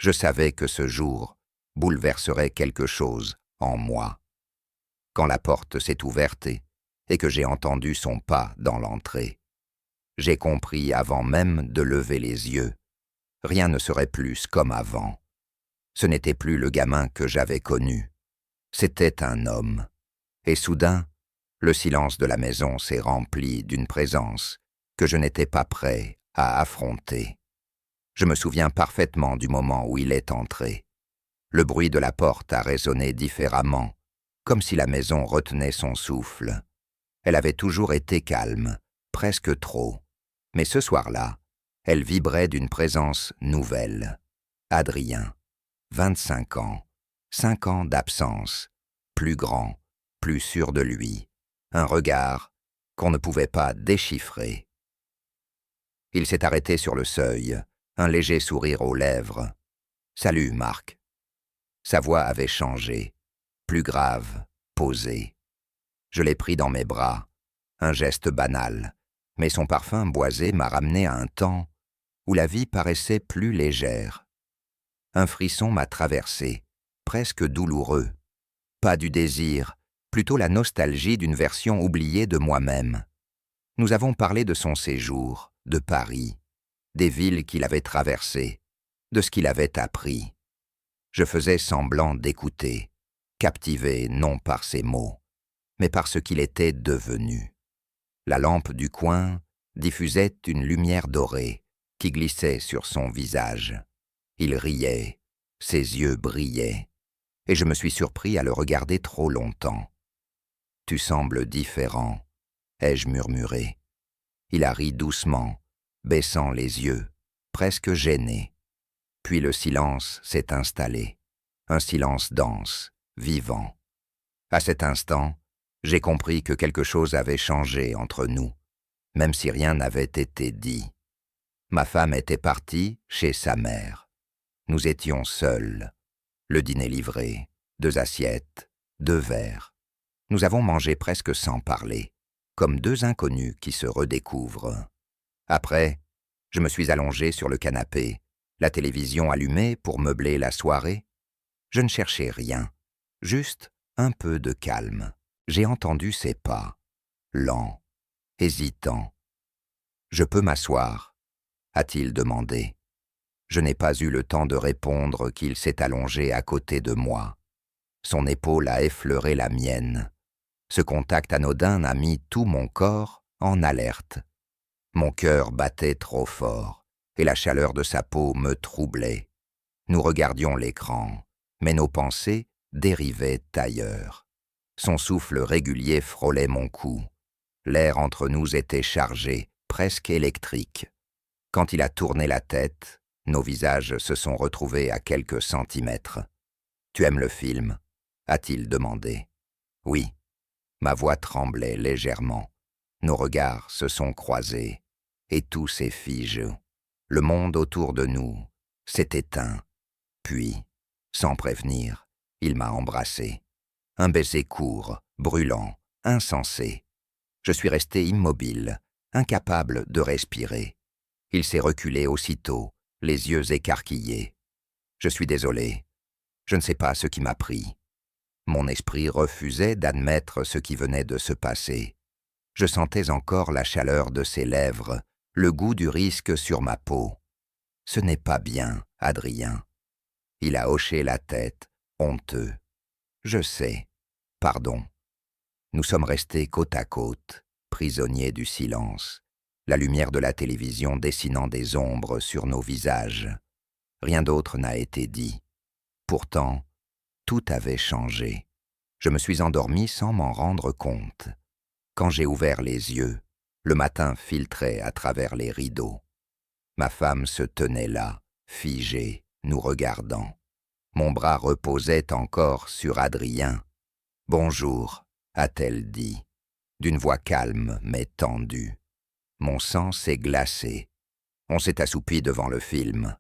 Je savais que ce jour bouleverserait quelque chose en moi. Quand la porte s'est ouverte et que j'ai entendu son pas dans l'entrée, j'ai compris avant même de lever les yeux. Rien ne serait plus comme avant. Ce n'était plus le gamin que j'avais connu. C'était un homme. Et soudain, le silence de la maison s'est rempli d'une présence que je n'étais pas prêt à affronter. Je me souviens parfaitement du moment où il est entré. Le bruit de la porte a résonné différemment, comme si la maison retenait son souffle. Elle avait toujours été calme, presque trop. Mais ce soir-là, elle vibrait d'une présence nouvelle. Adrien, 25 ans, 5 ans d'absence, plus grand, plus sûr de lui, un regard qu'on ne pouvait pas déchiffrer. Il s'est arrêté sur le seuil, un léger sourire aux lèvres. « Salut, Marc. » Sa voix avait changé, plus grave, posée. Je l'ai pris dans mes bras, un geste banal, mais son parfum boisé m'a ramené à un temps où la vie paraissait plus légère. Un frisson m'a traversé, presque douloureux. Pas du désir, plutôt la nostalgie d'une version oubliée de moi-même. Nous avons parlé de son séjour, de Paris, des villes qu'il avait traversées, de ce qu'il avait appris. Je faisais semblant d'écouter, captivé non par ses mots, mais par ce qu'il était devenu. La lampe du coin diffusait une lumière dorée qui glissait sur son visage. Il riait, ses yeux brillaient, et je me suis surpris à le regarder trop longtemps. « Tu sembles différent », ai-je murmuré. Il a ri doucement, baissant les yeux, presque gêné. Puis le silence s'est installé, un silence dense, vivant. À cet instant, j'ai compris que quelque chose avait changé entre nous, même si rien n'avait été dit. Ma femme était partie chez sa mère. Nous étions seuls. Le dîner livré, 2 assiettes, 2 verres. Nous avons mangé presque sans parler, comme 2 inconnus qui se redécouvrent. Après, je me suis allongé sur le canapé, la télévision allumée pour meubler la soirée. Je ne cherchais rien, juste un peu de calme. J'ai entendu ses pas, lents, hésitants. « Je peux m'asseoir ?» a-t-il demandé. Je n'ai pas eu le temps de répondre qu'il s'est allongé à côté de moi. Son épaule a effleuré la mienne. Ce contact anodin a mis tout mon corps en alerte. Mon cœur battait trop fort, et la chaleur de sa peau me troublait. Nous regardions l'écran, mais nos pensées dérivaient ailleurs. Son souffle régulier frôlait mon cou. L'air entre nous était chargé, presque électrique. Quand il a tourné la tête, nos visages se sont retrouvés à quelques centimètres. « Tu aimes le film ?» a-t-il demandé. « Oui. » Ma voix tremblait légèrement. Nos regards se sont croisés, et tout s'est figé. Le monde autour de nous s'est éteint. Puis, sans prévenir, il m'a embrassé. Un baiser court, brûlant, insensé. Je suis resté immobile, incapable de respirer. Il s'est reculé aussitôt, les yeux écarquillés. Je suis désolé. Je ne sais pas ce qui m'a pris. Mon esprit refusait d'admettre ce qui venait de se passer. Je sentais encore la chaleur de ses lèvres, le goût du risque sur ma peau. « Ce n'est pas bien, Adrien. » Il a hoché la tête, honteux. « Je sais. Pardon. » Nous sommes restés côte à côte, prisonniers du silence, la lumière de la télévision dessinant des ombres sur nos visages. Rien d'autre n'a été dit. Pourtant, tout avait changé. Je me suis endormi sans m'en rendre compte. Quand j'ai ouvert les yeux, le matin filtrait à travers les rideaux. Ma femme se tenait là, figée, nous regardant. Mon bras reposait encore sur Adrien. « Bonjour », a-t-elle dit, d'une voix calme mais tendue. Mon sang s'est glacé. On s'est assoupi devant le film.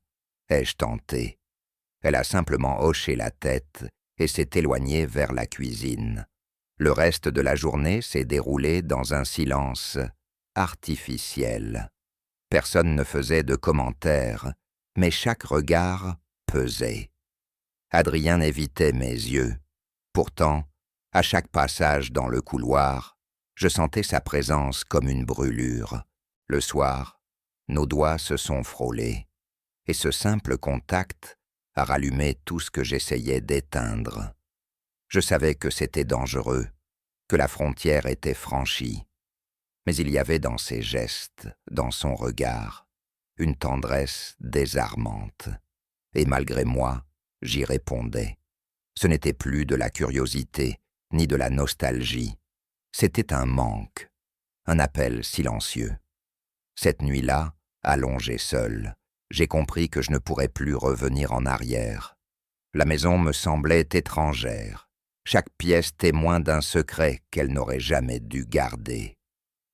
Ai-je tenté? Elle a simplement hoché la tête et s'est éloignée vers la cuisine. Le reste de la journée s'est déroulé dans un silence artificiel. Personne ne faisait de commentaires, mais chaque regard pesait. Adrien évitait mes yeux. Pourtant, à chaque passage dans le couloir, je sentais sa présence comme une brûlure. Le soir, nos doigts se sont frôlés, et ce simple contact a rallumé tout ce que j'essayais d'éteindre. Je savais que c'était dangereux, que la frontière était franchie. Mais il y avait dans ses gestes, dans son regard, une tendresse désarmante. Et malgré moi, j'y répondais. Ce n'était plus de la curiosité, ni de la nostalgie. C'était un manque, un appel silencieux. Cette nuit-là, allongé seul, j'ai compris que je ne pourrais plus revenir en arrière. La maison me semblait étrangère, chaque pièce témoin d'un secret qu'elle n'aurait jamais dû garder.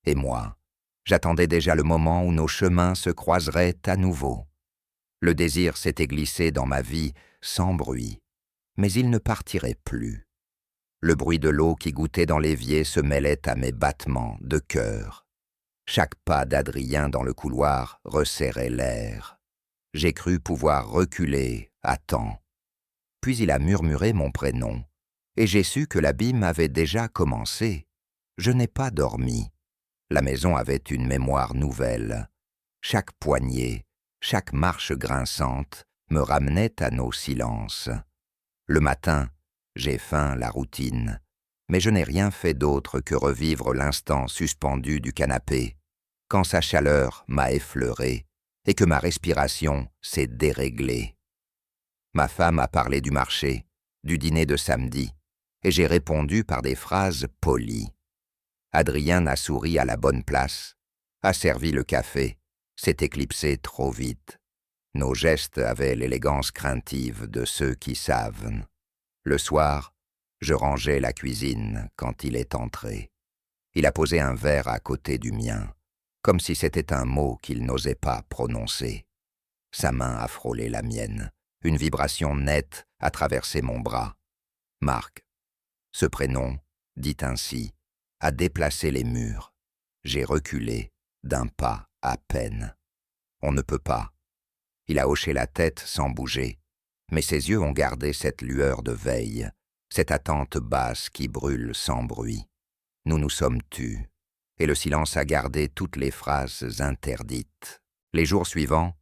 Et moi, j'attendais déjà le moment où nos chemins se croiseraient à nouveau. Le désir s'était glissé dans ma vie sans bruit, mais il ne partirait plus. Le bruit de l'eau qui gouttait dans l'évier se mêlait à mes battements de cœur. Chaque pas d'Adrien dans le couloir resserrait l'air. J'ai cru pouvoir reculer à temps. Puis il a murmuré mon prénom, et j'ai su que l'abîme avait déjà commencé. Je n'ai pas dormi. La maison avait une mémoire nouvelle. Chaque poignée, chaque marche grinçante me ramenait à nos silences. Le matin, j'ai faim la routine, mais je n'ai rien fait d'autre que revivre l'instant suspendu du canapé, quand sa chaleur m'a effleuré et que ma respiration s'est déréglée. Ma femme a parlé du marché, du dîner de samedi, et j'ai répondu par des phrases polies. Adrien a souri à la bonne place, a servi le café, s'est éclipsé trop vite. Nos gestes avaient l'élégance craintive de ceux qui savent. Le soir, je rangeais la cuisine quand il est entré. Il a posé un verre à côté du mien, comme si c'était un mot qu'il n'osait pas prononcer. Sa main a frôlé la mienne. Une vibration nette a traversé mon bras. Marc, ce prénom, dit ainsi, a déplacé les murs. J'ai reculé d'un pas à peine. On ne peut pas. Il a hoché la tête sans bouger, mais ses yeux ont gardé cette lueur de veille, cette attente basse qui brûle sans bruit. Nous nous sommes tus, et le silence a gardé toutes les phrases interdites. Les jours suivants,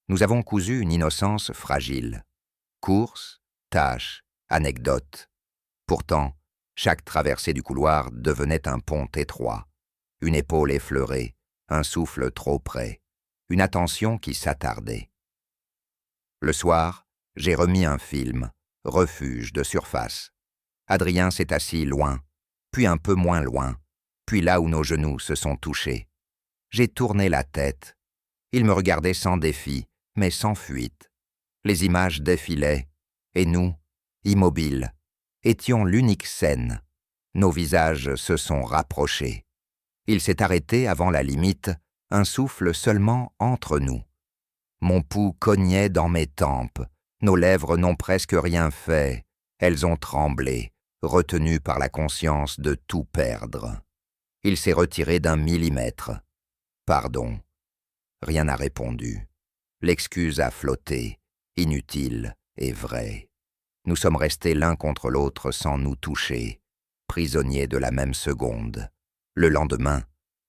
nous avons cousu une innocence fragile. Courses, tâches, anecdotes. Pourtant, chaque traversée du couloir devenait un pont étroit, une épaule effleurée, un souffle trop près, une attention qui s'attardait. Le soir, j'ai remis un film, refuge de surface. Adrien s'est assis loin, puis un peu moins loin, puis là où nos genoux se sont touchés. J'ai tourné la tête. Il me regardait sans défi, mais sans fuite. Les images défilaient, et nous, immobiles, étions l'unique scène. Nos visages se sont rapprochés. Il s'est arrêté avant la limite, un souffle seulement entre nous. Mon pouls cognait dans mes tempes, nos lèvres n'ont presque rien fait, elles ont tremblé, retenues par la conscience de tout perdre. Il s'est retiré d'1 millimètre. Pardon. Rien n'a répondu. L'excuse a flotté, inutile et vraie. Nous sommes restés l'un contre l'autre sans nous toucher, prisonniers de la même seconde. Le lendemain,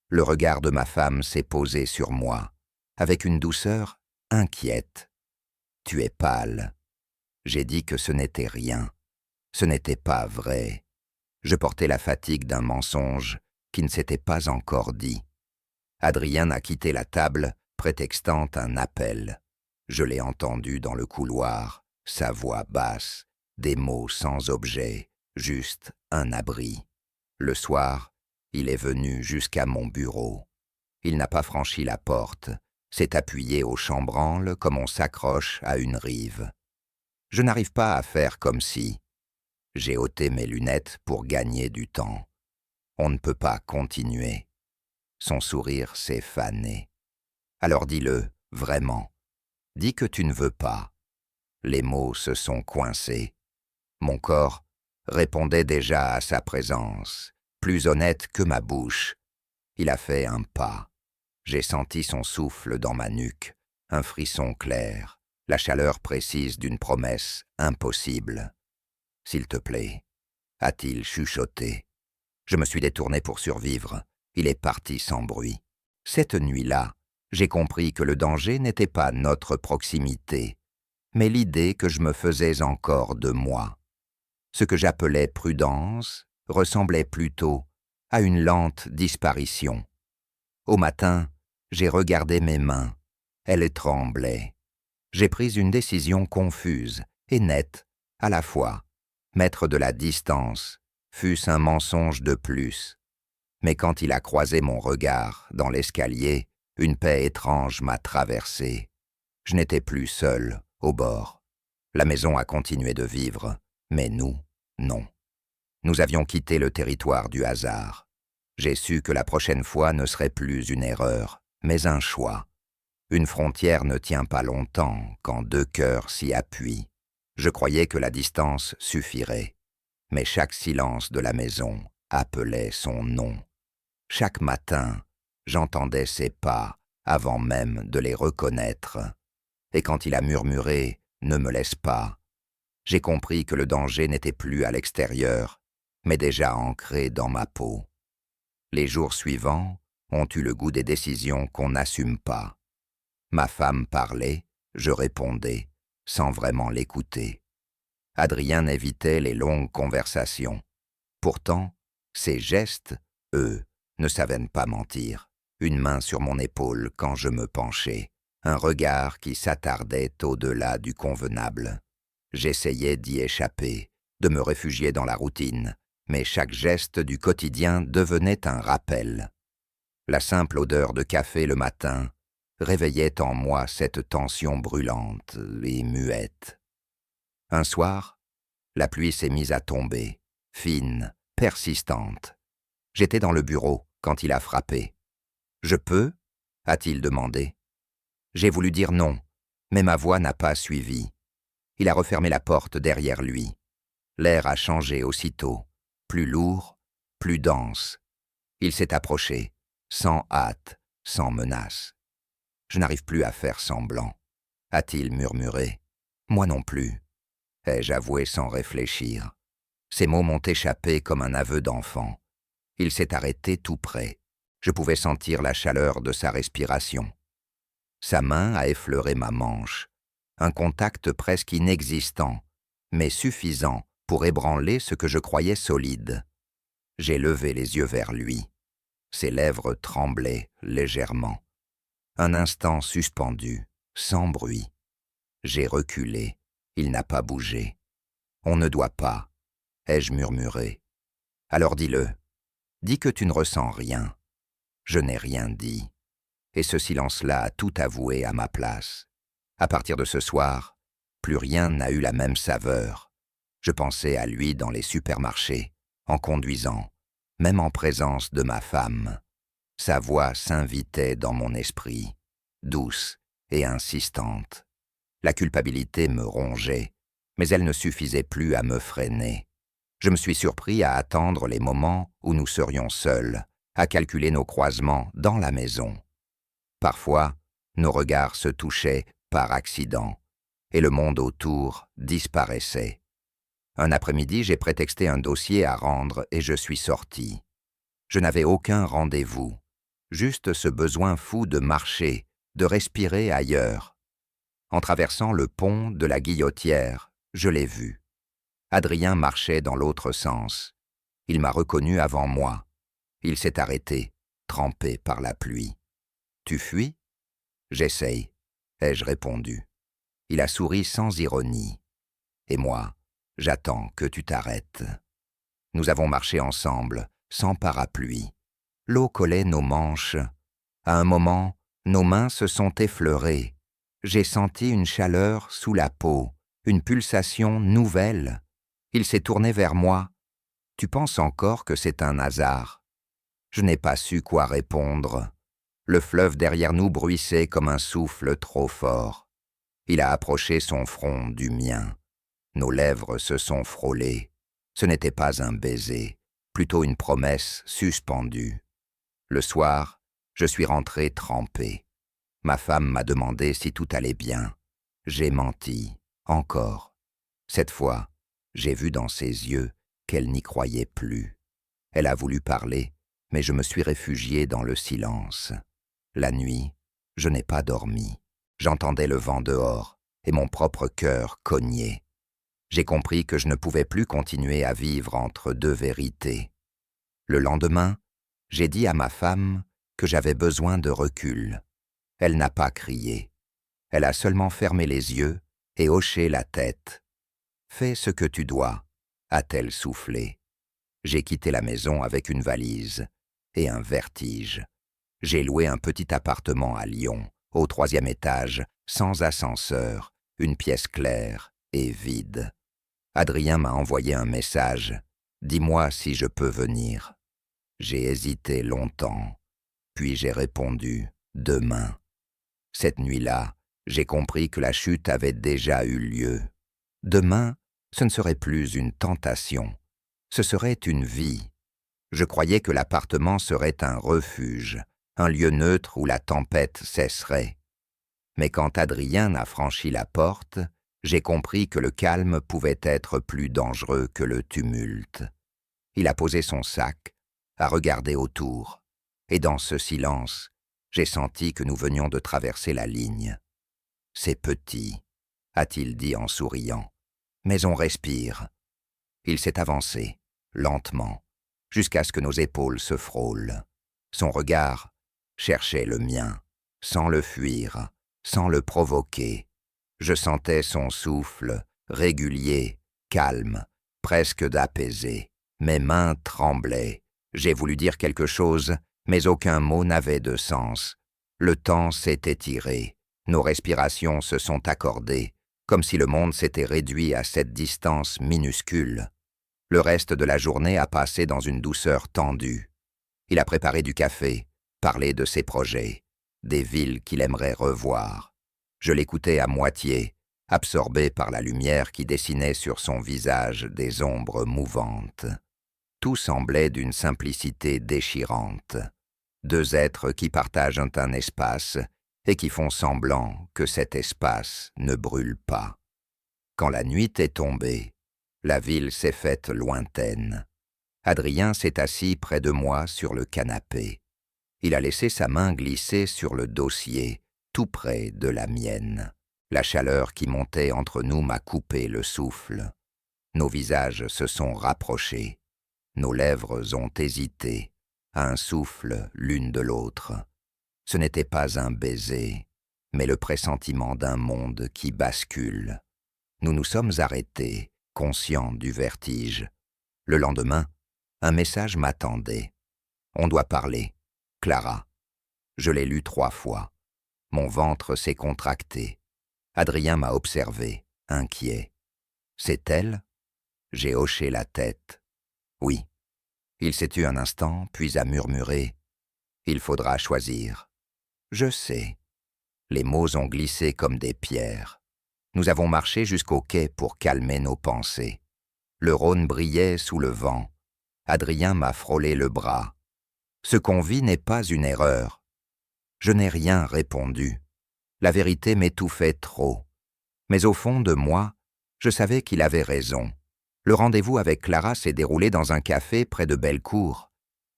le regard de ma femme s'est posé sur moi, avec une douceur inquiète. « Tu es pâle. » J'ai dit que ce n'était rien. Ce n'était pas vrai. Je portais la fatigue d'un mensonge qui ne s'était pas encore dit. Adrien a quitté la table, prétextant un appel. Je l'ai entendu dans le couloir, sa voix basse, des mots sans objet, juste un abri. Le soir, il est venu jusqu'à mon bureau. Il n'a pas franchi la porte, s'est appuyé au chambranle comme on s'accroche à une rive. Je n'arrive pas à faire comme si. J'ai ôté mes lunettes pour gagner du temps. On ne peut pas continuer. Son sourire s'est fané. Alors dis-le, vraiment. Dis que tu ne veux pas. Les mots se sont coincés. Mon corps répondait déjà à sa présence, plus honnête que ma bouche. Il a fait un pas. J'ai senti son souffle dans ma nuque, un frisson clair, la chaleur précise d'une promesse impossible. « S'il te plaît », a-t-il chuchoté. Je me suis détourné pour survivre. Il est parti sans bruit. Cette nuit-là, j'ai compris que le danger n'était pas notre proximité, mais l'idée que je me faisais encore de moi. Ce que j'appelais prudence ressemblait plutôt à une lente disparition. Au matin, j'ai regardé mes mains. Elles tremblaient. J'ai pris une décision confuse et nette à la fois. Mettre de la distance, fût-ce un mensonge de plus. Mais quand il a croisé mon regard dans l'escalier, une paix étrange m'a traversé. Je n'étais plus seul, au bord. La maison a continué de vivre, mais nous, non. Nous avions quitté le territoire du hasard. J'ai su que la prochaine fois ne serait plus une erreur, mais un choix. Une frontière ne tient pas longtemps quand deux cœurs s'y appuient. Je croyais que la distance suffirait, mais chaque silence de la maison appelait son nom. Chaque matin, j'entendais ses pas avant même de les reconnaître. Et quand il a murmuré « Ne me laisse pas », j'ai compris que le danger n'était plus à l'extérieur, mais déjà ancré dans ma peau. Les jours suivants ont eu le goût des décisions qu'on n'assume pas. Ma femme parlait, je répondais, sans vraiment l'écouter. Adrien évitait les longues conversations. Pourtant, ses gestes, eux, ne savaient pas mentir. Une main sur mon épaule quand je me penchais, un regard qui s'attardait au-delà du convenable. J'essayais d'y échapper, de me réfugier dans la routine, mais chaque geste du quotidien devenait un rappel. La simple odeur de café le matin réveillait en moi cette tension brûlante et muette. Un soir, la pluie s'est mise à tomber, fine, persistante. J'étais dans le bureau quand il a frappé. « Je peux » a-t-il demandé. J'ai voulu dire non, mais ma voix n'a pas suivi. Il a refermé la porte derrière lui. L'air a changé aussitôt, plus lourd, plus dense. Il s'est approché, sans hâte, sans menace. « Je n'arrive plus à faire semblant », a-t-il murmuré. « Moi non plus », ai-je avoué sans réfléchir. Ces mots m'ont échappé comme un aveu d'enfant. Il s'est arrêté tout près. Je pouvais sentir la chaleur de sa respiration. Sa main a effleuré ma manche, un contact presque inexistant, mais suffisant pour ébranler ce que je croyais solide. J'ai levé les yeux vers lui. Ses lèvres tremblaient légèrement. Un instant suspendu, sans bruit. J'ai reculé. Il n'a pas bougé. « On ne doit pas », ai-je murmuré. « Alors dis-le. Dis que tu ne ressens rien. » Je n'ai rien dit. Et ce silence-là a tout avoué à ma place. À partir de ce soir, plus rien n'a eu la même saveur. Je pensais à lui dans les supermarchés, en conduisant, même en présence de ma femme. Sa voix s'invitait dans mon esprit, douce et insistante. La culpabilité me rongeait, mais elle ne suffisait plus à me freiner. Je me suis surpris à attendre les moments où nous serions seuls, à calculer nos croisements dans la maison. Parfois, nos regards se touchaient par accident, et le monde autour disparaissait. Un après-midi, j'ai prétexté un dossier à rendre et je suis sorti. Je n'avais aucun rendez-vous, juste ce besoin fou de marcher, de respirer ailleurs. En traversant le pont de la Guillotière, je l'ai vu. Adrien marchait dans l'autre sens. Il m'a reconnu avant moi. Il s'est arrêté, trempé par la pluie. « Tu fuis ?»« J'essaye », ai-je répondu. Il a souri sans ironie. « Et moi, j'attends que tu t'arrêtes. » Nous avons marché ensemble, sans parapluie. L'eau collait nos manches. À un moment, nos mains se sont effleurées. J'ai senti une chaleur sous la peau, une pulsation nouvelle. Il s'est tourné vers moi. « Tu penses encore que c'est un hasard ?» Je n'ai pas su quoi répondre. Le fleuve derrière nous bruissait comme un souffle trop fort. Il a approché son front du mien. Nos lèvres se sont frôlées. Ce n'était pas un baiser, plutôt une promesse suspendue. Le soir, je suis rentré trempé. Ma femme m'a demandé si tout allait bien. J'ai menti, encore. Cette fois, j'ai vu dans ses yeux qu'elle n'y croyait plus. Elle a voulu parler, mais je me suis réfugié dans le silence. La nuit, je n'ai pas dormi. J'entendais le vent dehors et mon propre cœur cognait. J'ai compris que je ne pouvais plus continuer à vivre entre deux vérités. Le lendemain, j'ai dit à ma femme que j'avais besoin de recul. Elle n'a pas crié. Elle a seulement fermé les yeux et hoché la tête. « Fais ce que tu dois », a-t-elle soufflé. J'ai quitté la maison avec une valise et un vertige. J'ai loué un petit appartement à Lyon, au 3e étage, sans ascenseur, une pièce claire et vide. Adrien m'a envoyé un message. « Dis-moi si je peux venir ». J'ai hésité longtemps, puis j'ai répondu « Demain ». Cette nuit-là, j'ai compris que la chute avait déjà eu lieu. Demain, ce ne serait plus une tentation, ce serait une vie. Je croyais que l'appartement serait un refuge, un lieu neutre où la tempête cesserait. Mais quand Adrien a franchi la porte, j'ai compris que le calme pouvait être plus dangereux que le tumulte. Il a posé son sac, a regardé autour, et dans ce silence, j'ai senti que nous venions de traverser la ligne. « C'est petit », a-t-il dit en souriant, « mais on respire. » Il s'est avancé, lentement, jusqu'à ce que nos épaules se frôlent. Son regard cherchait le mien, sans le fuir, sans le provoquer. Je sentais son souffle, régulier, calme, presque d'apaisé. Mes mains tremblaient. J'ai voulu dire quelque chose, mais aucun mot n'avait de sens. Le temps s'est étiré. Nos respirations se sont accordées, comme si le monde s'était réduit à cette distance minuscule. Le reste de la journée a passé dans une douceur tendue. Il a préparé du café, parlé de ses projets, des villes qu'il aimerait revoir. Je l'écoutais à moitié, absorbé par la lumière qui dessinait sur son visage des ombres mouvantes. Tout semblait d'une simplicité déchirante. Deux êtres qui partagent un espace et qui font semblant que cet espace ne brûle pas. Quand la nuit est tombée, la ville s'est faite lointaine. Adrien s'est assis près de moi sur le canapé. Il a laissé sa main glisser sur le dossier, tout près de la mienne. La chaleur qui montait entre nous m'a coupé le souffle. Nos visages se sont rapprochés. Nos lèvres ont hésité, à un souffle l'une de l'autre. Ce n'était pas un baiser, mais le pressentiment d'un monde qui bascule. Nous nous sommes arrêtés, conscients du vertige. Le lendemain, un message m'attendait. « On doit parler. Clara ». Je l'ai lu 3 fois. Mon ventre s'est contracté. Adrien m'a observé, inquiet. « C'est elle ?» J'ai hoché la tête. « Oui ». Il s'est tu un instant, puis a murmuré « Il faudra choisir ». « Je sais ». Les mots ont glissé comme des pierres. Nous avons marché jusqu'au quai pour calmer nos pensées. Le Rhône brillait sous le vent. Adrien m'a frôlé le bras. « Ce qu'on vit n'est pas une erreur ». Je n'ai rien répondu. La vérité m'étouffait trop. Mais au fond de moi, je savais qu'il avait raison. Le rendez-vous avec Clara s'est déroulé dans un café près de Bellecour.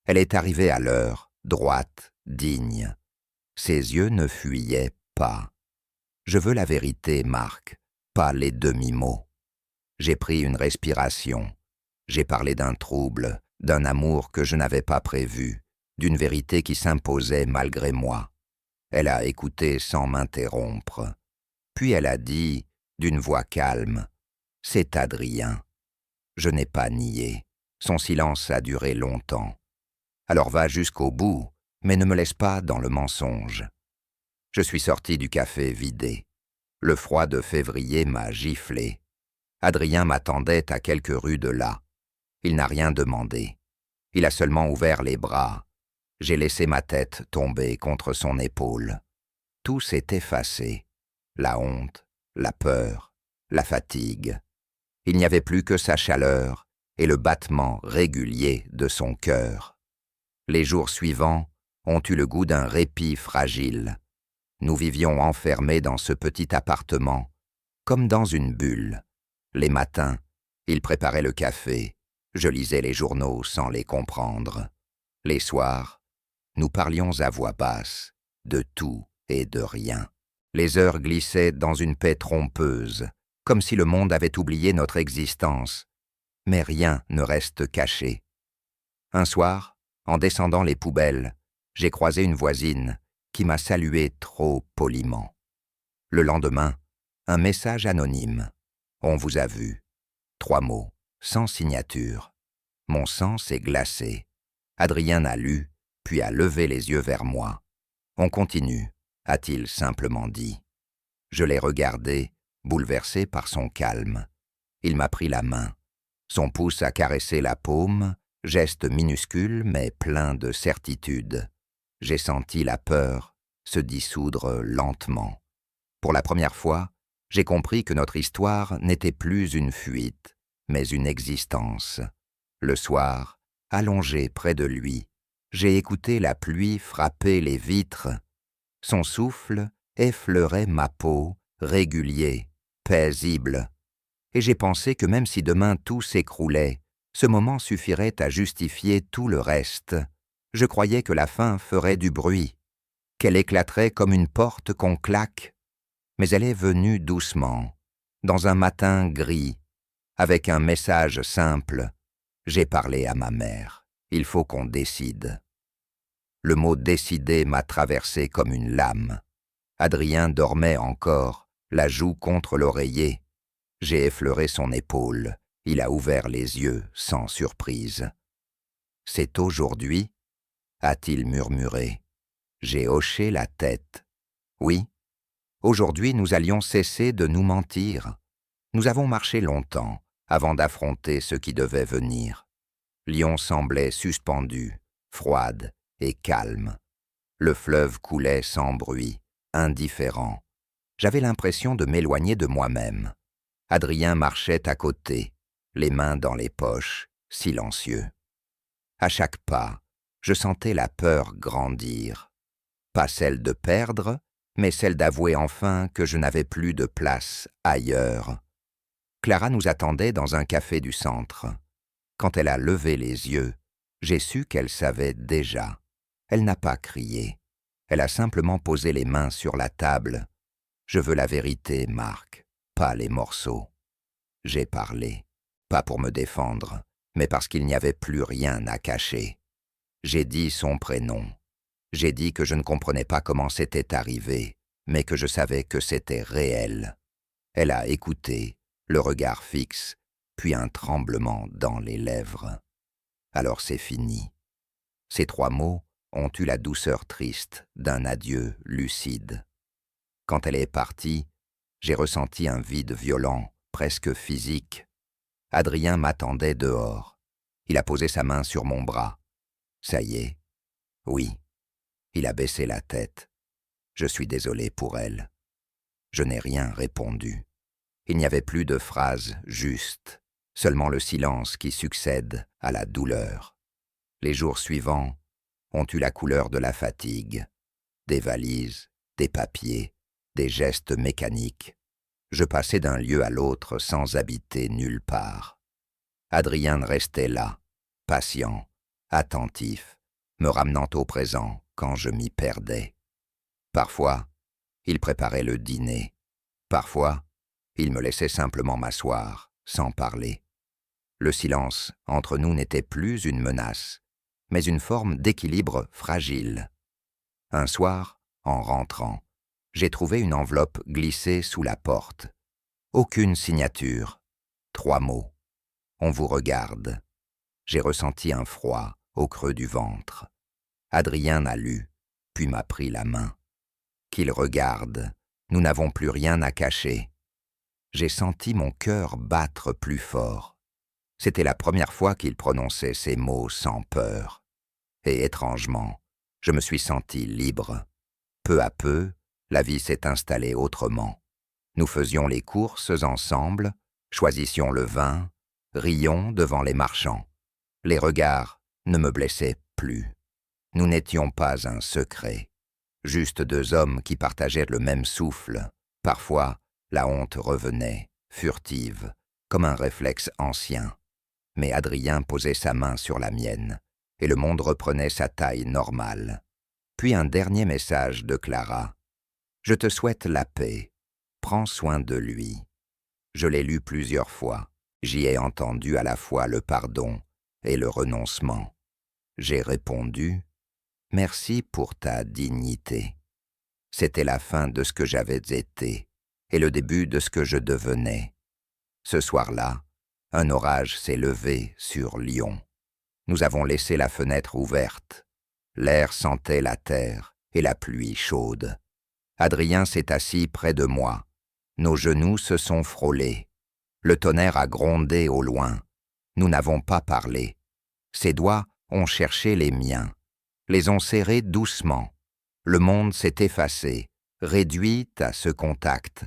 Elle est arrivée à l'heure, droite, digne. Ses yeux ne fuyaient pas. Je veux la vérité, Marc, pas les demi-mots. J'ai pris une respiration. J'ai parlé d'un trouble, d'un amour que je n'avais pas prévu, d'une vérité qui s'imposait malgré moi. Elle a écouté sans m'interrompre. Puis elle a dit, d'une voix calme, « C'est Adrien ». Je n'ai pas nié. Son silence a duré longtemps. Alors va jusqu'au bout, mais ne me laisse pas dans le mensonge. Je suis sorti du café vidé. Le froid de février m'a giflé. Adrien m'attendait à quelques rues de là. Il n'a rien demandé. Il a seulement ouvert les bras. J'ai laissé ma tête tomber contre son épaule. Tout s'est effacé. La honte, la peur, la fatigue. Il n'y avait plus que sa chaleur et le battement régulier de son cœur. Les jours suivants ont eu le goût d'un répit fragile. Nous vivions enfermés dans ce petit appartement, comme dans une bulle. Les matins, il préparait le café, je lisais les journaux sans les comprendre. Les soirs, nous parlions à voix basse, de tout et de rien. Les heures glissaient dans une paix trompeuse, comme si le monde avait oublié notre existence. Mais rien ne reste caché. Un soir, en descendant les poubelles, j'ai croisé une voisine qui m'a salué trop poliment. Le lendemain, un message anonyme. On vous a vu. 3 mots, sans signature. Mon sang s'est glacé. Adrien a lu, puis a levé les yeux vers moi. On continue, a-t-il simplement dit. Je l'ai regardé, bouleversé par son calme. Il m'a pris la main. Son pouce a caressé la paume, geste minuscule mais plein de certitude. J'ai senti la peur se dissoudre lentement. Pour la première fois, j'ai compris que notre histoire n'était plus une fuite, mais une existence. Le soir, allongé près de lui, j'ai écouté la pluie frapper les vitres. Son souffle effleurait ma peau, régulier, paisible. Et j'ai pensé que même si demain tout s'écroulait, ce moment suffirait à justifier tout le reste. Je croyais que la fin ferait du bruit, qu'elle éclaterait comme une porte qu'on claque. Mais elle est venue doucement, dans un matin gris, avec un message simple. J'ai parlé à ma mère. Il faut qu'on décide. Le mot « décider » m'a traversé comme une lame. Adrien dormait encore, la joue contre l'oreiller. J'ai effleuré son épaule. Il a ouvert les yeux sans surprise. « C'est aujourd'hui » a-t-il murmuré. J'ai hoché la tête. Oui, aujourd'hui nous allions cesser de nous mentir. Nous avons marché longtemps avant d'affronter ce qui devait venir. Lyon semblait suspendue, froide et calme. Le fleuve coulait sans bruit, indifférent. J'avais l'impression de m'éloigner de moi-même. Adrien marchait à côté, les mains dans les poches, silencieux. À chaque pas, je sentais la peur grandir. Pas celle de perdre, mais celle d'avouer enfin que je n'avais plus de place ailleurs. Clara nous attendait dans un café du centre. Quand elle a levé les yeux, j'ai su qu'elle savait déjà. Elle n'a pas crié. Elle a simplement posé les mains sur la table. « Je veux la vérité, Marc, pas les morceaux. » J'ai parlé, pas pour me défendre, mais parce qu'il n'y avait plus rien à cacher. J'ai dit son prénom. J'ai dit que je ne comprenais pas comment c'était arrivé, mais que je savais que c'était réel. Elle a écouté, le regard fixe, puis un tremblement dans les lèvres. Alors c'est fini. Ces 3 mots ont eu la douceur triste d'un adieu lucide. Quand elle est partie, j'ai ressenti un vide violent, presque physique. Adrien m'attendait dehors. Il a posé sa main sur mon bras. Ça y est. Oui. Il a baissé la tête. Je suis désolé pour elle. Je n'ai rien répondu. Il n'y avait plus de phrases justes, seulement le silence qui succède à la douleur. Les jours suivants ont eu la couleur de la fatigue. Des valises, des papiers, des gestes mécaniques. Je passais d'un lieu à l'autre sans habiter nulle part. Adrien restait là, patient, attentif, me ramenant au présent quand je m'y perdais. Parfois, il préparait le dîner. Parfois, il me laissait simplement m'asseoir, sans parler. Le silence entre nous n'était plus une menace, mais une forme d'équilibre fragile. Un soir, en rentrant, j'ai trouvé une enveloppe glissée sous la porte. Aucune signature. 3 mots. On vous regarde. J'ai ressenti un froid au creux du ventre. Adrien a lu, puis m'a pris la main. Qu'il regarde, nous n'avons plus rien à cacher. J'ai senti mon cœur battre plus fort. C'était la première fois qu'il prononçait ces mots sans peur. Et étrangement, je me suis senti libre. Peu à peu, la vie s'est installée autrement. Nous faisions les courses ensemble, choisissions le vin, rions devant les marchands. Les regards ne me blessaient plus. Nous n'étions pas un secret, juste 2 hommes qui partageaient le même souffle, parfois La honte revenait, furtive, comme un réflexe ancien. Mais Adrien posait sa main sur la mienne, et le monde reprenait sa taille normale. Puis un dernier message de Clara. « Je te souhaite la paix. Prends soin de lui. » Je l'ai lu plusieurs fois. J'y ai entendu à la fois le pardon et le renoncement. J'ai répondu « Merci pour ta dignité. » C'était la fin de ce que j'avais été et le début de ce que je devenais. Ce soir-là, un orage s'est levé sur Lyon. Nous avons laissé la fenêtre ouverte. L'air sentait la terre et la pluie chaude. Adrien s'est assis près de moi. Nos genoux se sont frôlés. Le tonnerre a grondé au loin. Nous n'avons pas parlé. Ses doigts ont cherché les miens, les ont serrés doucement. Le monde s'est effacé, réduit à ce contact.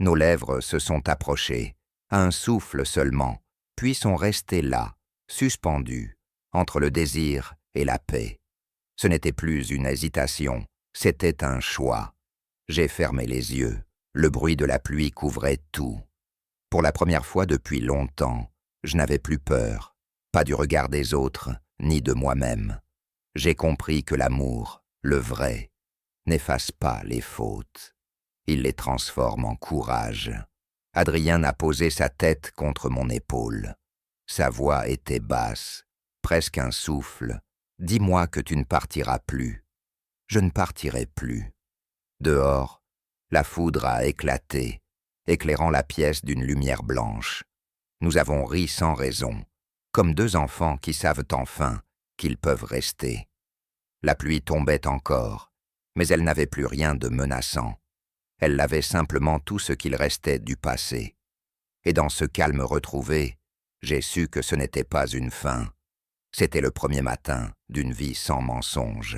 Nos lèvres se sont approchées, à un souffle seulement, puis sont restées là, suspendues, entre le désir et la paix. Ce n'était plus une hésitation, c'était un choix. J'ai fermé les yeux, le bruit de la pluie couvrait tout. Pour la première fois depuis longtemps, je n'avais plus peur, pas du regard des autres, ni de moi-même. J'ai compris que l'amour, le vrai, n'efface pas les fautes. Il les transforme en courage. Adrien a posé sa tête contre mon épaule. Sa voix était basse, presque un souffle. « Dis-moi que tu ne partiras plus. » Je ne partirai plus. Dehors, la foudre a éclaté, éclairant la pièce d'une lumière blanche. Nous avons ri sans raison, comme deux enfants qui savent enfin qu'ils peuvent rester. La pluie tombait encore, mais elle n'avait plus rien de menaçant. Elle lavait simplement tout ce qu'il restait du passé. Et dans ce calme retrouvé, j'ai su que ce n'était pas une fin. C'était le premier matin d'une vie sans mensonge.